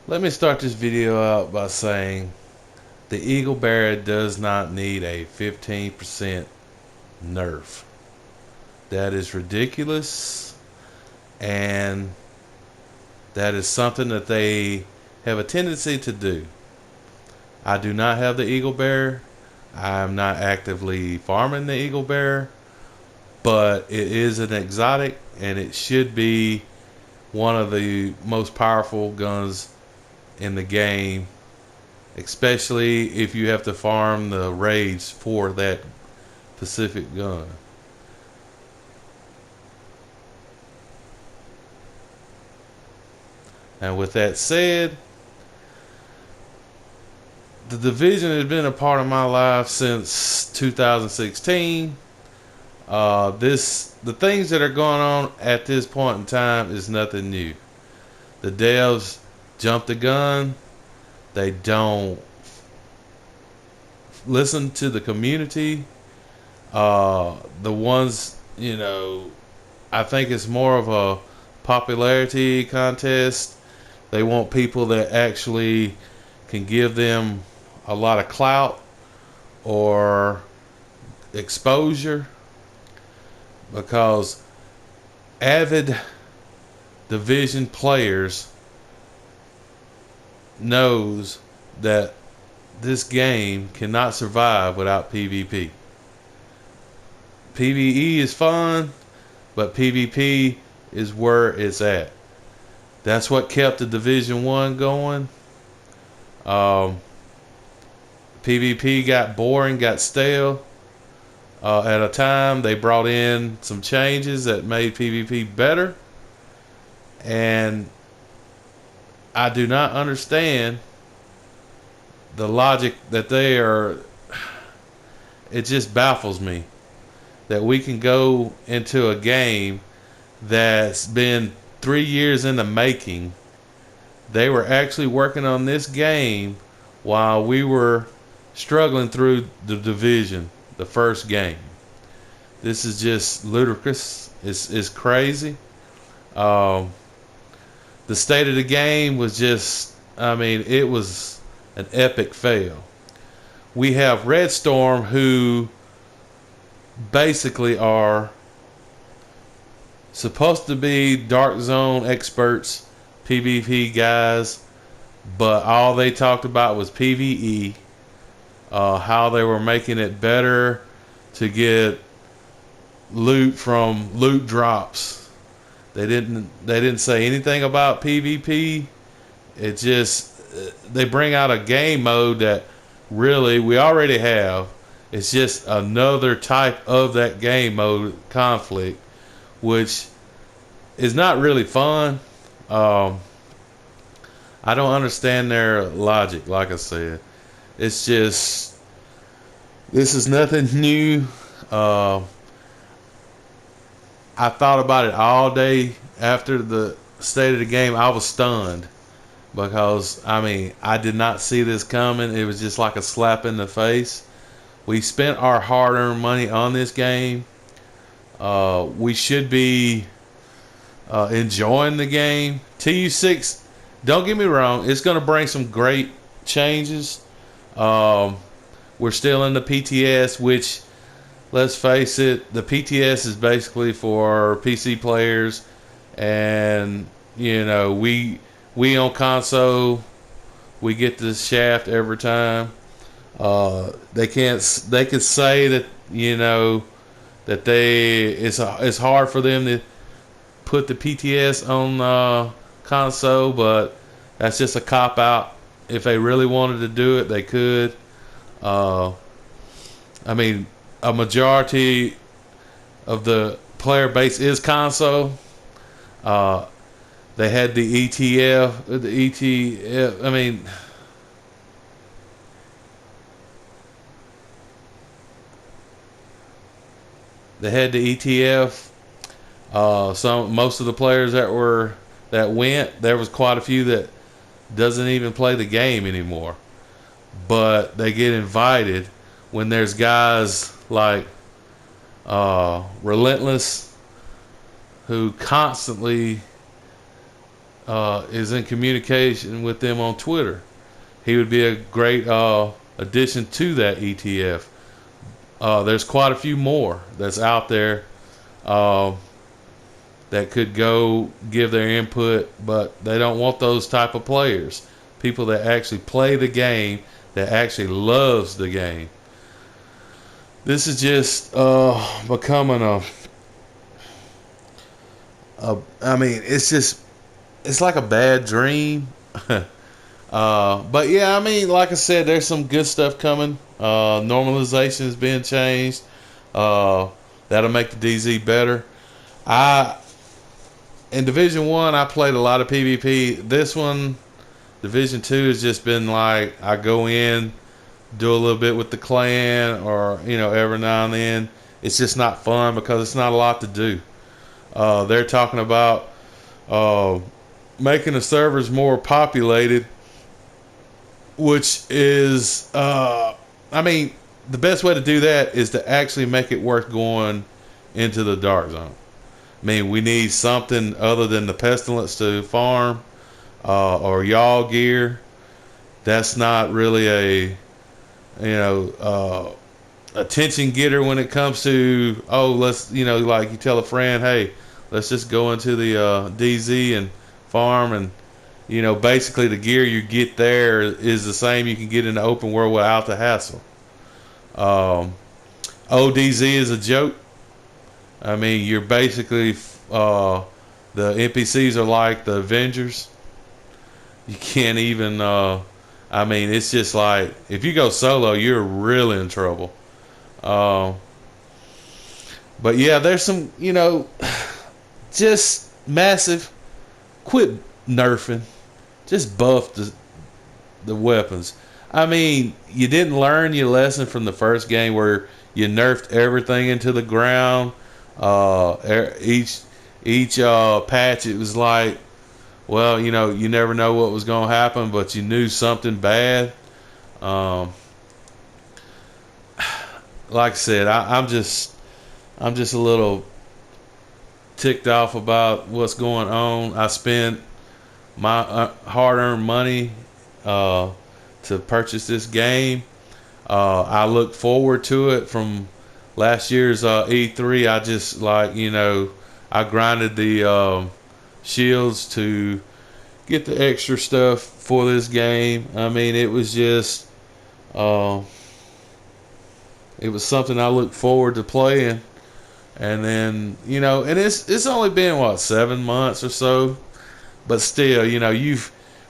Let me start this video out by saying the Eagle Bear does not need a 15% nerf. That is ridiculous, and that is something that they have a tendency to do. I do not have the Eagle Bear. I'm not actively farming the Eagle Bear, but it is an exotic, and it should be one of the most powerful guns in the game, especially if you have to farm the raids for that specific gun. And with that said, the division has been a part of my life since 2016. The things that are going on at this point in time is nothing new. The devs jump the gun. They don't listen to the community. The ones, I think it's more of a popularity contest. They want people that actually can give them a lot of clout or exposure, because avid division players knows that this game cannot survive without PvP. PvE is fun, but PvP is where it's at. That's what kept the Division 1 going. PvP got boring, got stale. At a time, they brought in some changes that made PvP better. And I do not understand the logic that they are. It just baffles me that we can go into a game that's been 3 years in the making. They were actually working on this game while we were struggling through the division, the first game. This is just ludicrous. It's crazy. The state of the game was just, it was an epic fail. We have Red Storm, who basically are supposed to be Dark Zone experts, PvP guys, but all they talked about was PvE, how they were making it better to get loot from loot drops. They didn't say anything about PvP. It just, they bring out a game mode that really we already have. It's just another type of that game mode conflict, which is not really fun. I don't understand their logic. Like I said, it's just, this is nothing new. I thought about it all day after the state of the game. I was stunned because, I did not see this coming. It was just like a slap in the face. We spent our hard-earned money on this game. We should be enjoying the game. TU6, don't get me wrong, it's going to bring some great changes. We're still in the PTS, which, let's face it, the PTS is basically for PC players, and we on console, we get the shaft every time. They could say that that it's hard for them to put the PTS on console, but that's just a cop out. If they really wanted to do it, they could. a majority of the player base is console. Uh, they had the ETF, the ETF. I mean, they had the ETF. Most of the players that went, there was quite a few that doesn't even play the game anymore, but they get invited when there's guys like Relentless, who constantly is in communication with them on Twitter. He would be a great addition to that ETF. There's quite a few more that's out there uh, that could go give their input, but they don't want those type of players. People that actually play the game, that actually loves the game. This is just becoming I mean, it's like a bad dream. But yeah, I mean, like I said, there's some good stuff coming. Normalization is being changed. That'll make the DZ better. I In Division 1, I played a lot of PvP. This one, Division 2, has just been like I go in, do a little bit with the clan, or every now and then. It's just not fun because it's not a lot to do. They're talking about making the servers more populated, which is, I mean, the best way to do that is to actually make it worth going into the dark zone. I mean, we need something other than the pestilence to farm, or y'all gear. That's not really a attention getter when it comes to, let's, like you tell a friend, hey, let's just go into the DZ and farm, and basically the gear you get there is the same you can get in the open world without the hassle. ODZ is a joke. I mean, you're basically the NPCs are like the Avengers. You can't even. I mean, it's just like if you go solo, you're really in trouble. But yeah, there's some, just massive. Quit nerfing. Just buff the weapons. I mean, you didn't learn your lesson from the first game where you nerfed everything into the ground. Each patch, it was like, well, you never know what was going to happen, but you knew something bad. Like I said, I'm just a little ticked off about what's going on. I spent my hard-earned money to purchase this game. I look forward to it from last year's E3. I just I grinded the shields to get the extra stuff for this game. I mean, it was just it was something I looked forward to playing. And then, and it's only been what, 7 months or so, but still,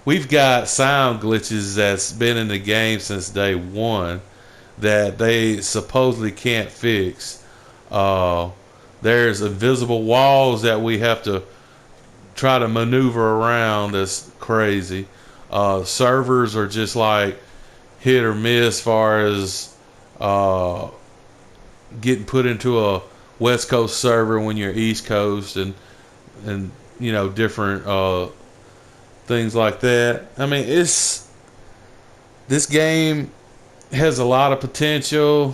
we've got sound glitches that's been in the game since day one that they supposedly can't fix. There's invisible walls that we have to try to maneuver around. That's crazy. Servers are just like hit or miss as far as getting put into a West Coast server when you're East Coast, and different things like that. I mean, this game has a lot of potential.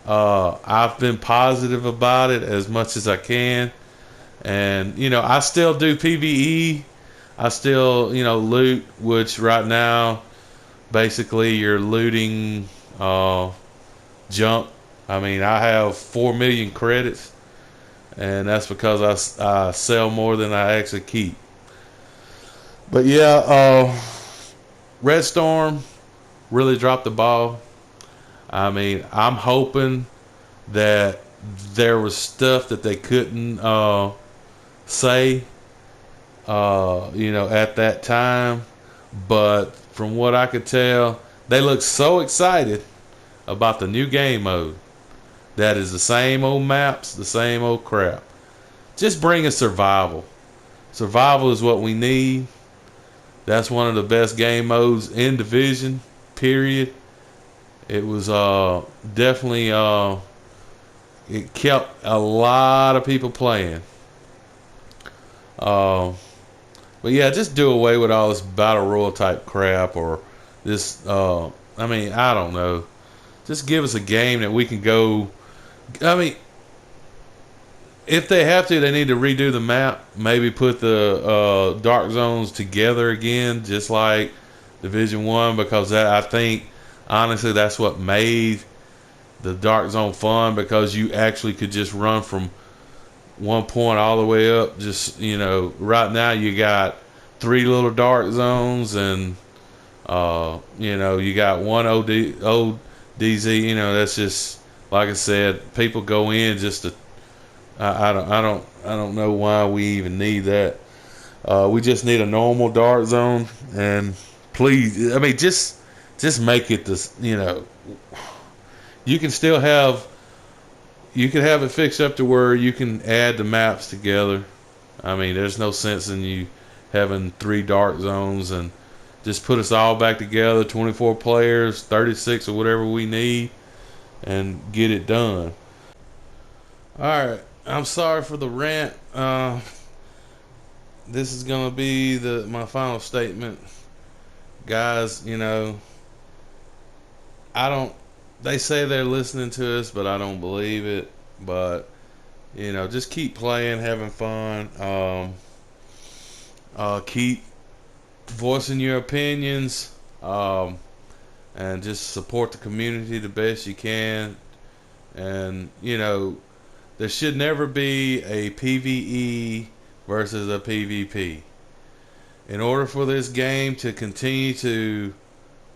I've been positive about it as much as I can, and I still do PvE. I still loot, which right now basically you're looting junk. I mean, I have 4 million credits, and that's because I sell more than I actually keep. But yeah, Red Storm really dropped the ball. I mean, I'm hoping that there was stuff that they couldn't say, at that time. But from what I could tell, they look so excited about the new game mode that is the same old maps, the same old crap. Just bring us survival. Survival is what we need. That's one of the best game modes in Division, period. It was definitely it kept a lot of people playing. Uh, but yeah, just do away with all this battle royal type crap or this. I mean, I don't know. Just give us a game that we can go. I mean, if they have to, they need to redo the map. Maybe put the dark zones together again, just like Division One, because that, I think honestly that's what made the dark zone fun, because you actually could just run from one point all the way up. Just, right now you got 3 little dark zones, and you got one ODZ. That's just like I said. People go in just to. I don't know why we even need that. We just need a normal dark zone, and please, I mean, just make it this. You can still have. You can have it fixed up to where you can add the maps together. I mean, there's no sense in you having 3 dark zones, and just put us all back together, 24 players, 36 or whatever we need, and get it done. All right. I'm sorry for the rant. This is gonna be my final statement, guys. I don't. They say they're listening to us, but I don't believe it. But just keep playing, having fun. Keep voicing your opinions, and just support the community the best you can. And there should never be a PvE versus a PvP. In order for this game to continue to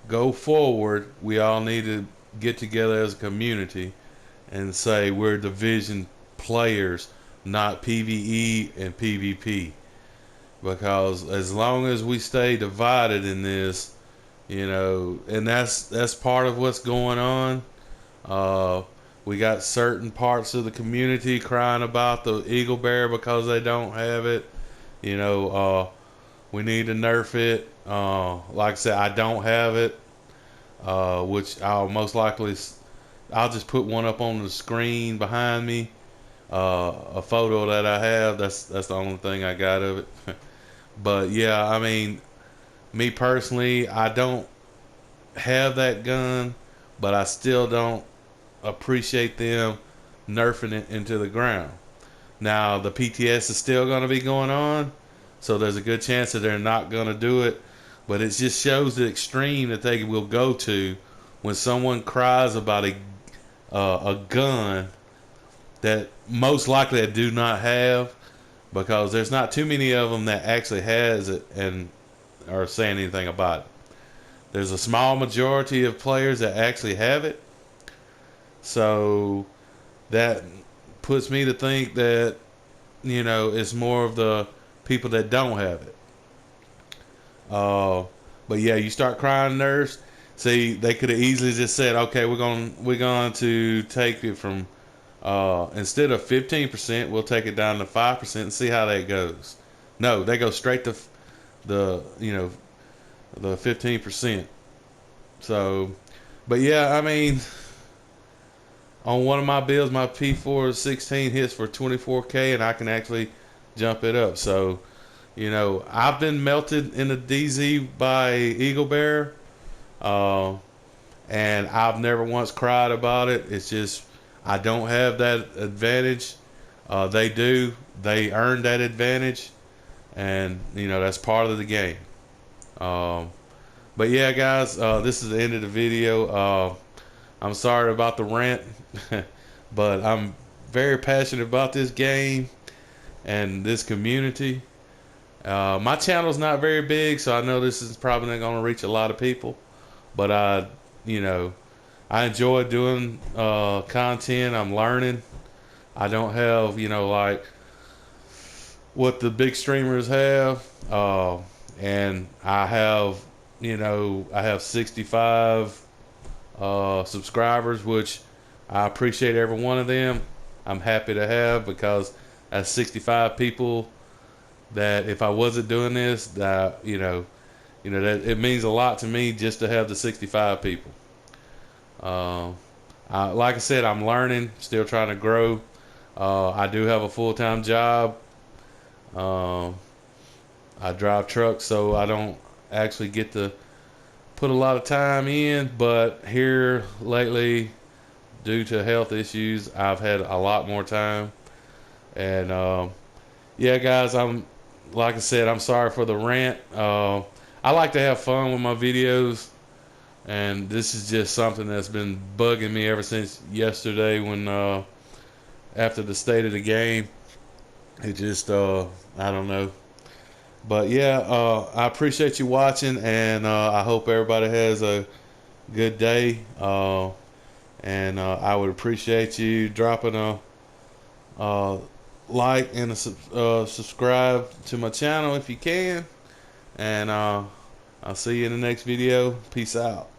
go forward, we all need to get together as a community and say we're division players, not PvE and PvP. Because as long as we stay divided in this, and that's part of what's going on. We got certain parts of the community crying about the Eagle Bear because they don't have it. We need to nerf it. Like I said, I don't have it, which I'll just put one up on the screen behind me. A photo that I have. That's the only thing I got of it. But yeah, I mean, me personally, I don't have that gun, but I still don't appreciate them nerfing it into the ground. Now the PTS is still going to be going on, so there's a good chance that they're not going to do it. But it just shows the extreme that they will go to when someone cries about a gun that most likely they do not have, because there's not too many of them that actually has it and are saying anything about it. There's a small majority of players that actually have it. So that puts me to think that, it's more of the people that don't have it. But yeah, you start crying nerfs. See, they could have easily just said, okay, we're going to take it from instead of 15%, we'll take it down to 5% and see how that goes. No, they go straight to the 15%. So, but yeah, I mean, on one of my builds, my P4 16 hits for 24K, and I can actually jump it up. So, I've been melted in the DZ by Eagle Bear, and I've never once cried about it. It's just I don't have that advantage. They do. They earn that advantage, and that's part of the game. But yeah, guys, this is the end of the video. I'm sorry about the rant, but I'm very passionate about this game and this community. My channel's not very big, so I know this is probably not going to reach a lot of people, but I enjoy doing content. I'm learning. I don't have, like what the big streamers have, and I have, I have 65 subscribers, which I appreciate every one of them. I'm happy to have, because that's 65 people that if I wasn't doing this, that that it means a lot to me just to have the 65 people. Uh, like I said, I'm learning, still trying to grow. I do have a full-time job. Um, I drive trucks, so I don't actually get to put a lot of time in. But here lately, due to health issues, I've had a lot more time. And yeah, guys, like I said, I'm sorry for the rant. I like to have fun with my videos, and this is just something that's been bugging me ever since yesterday when after the state of the game. It just I don't know. But yeah, I appreciate you watching, and I hope everybody has a good day. And I would appreciate you dropping a uh, like and subscribe to my channel if you can. And I'll see you in the next video. Peace out.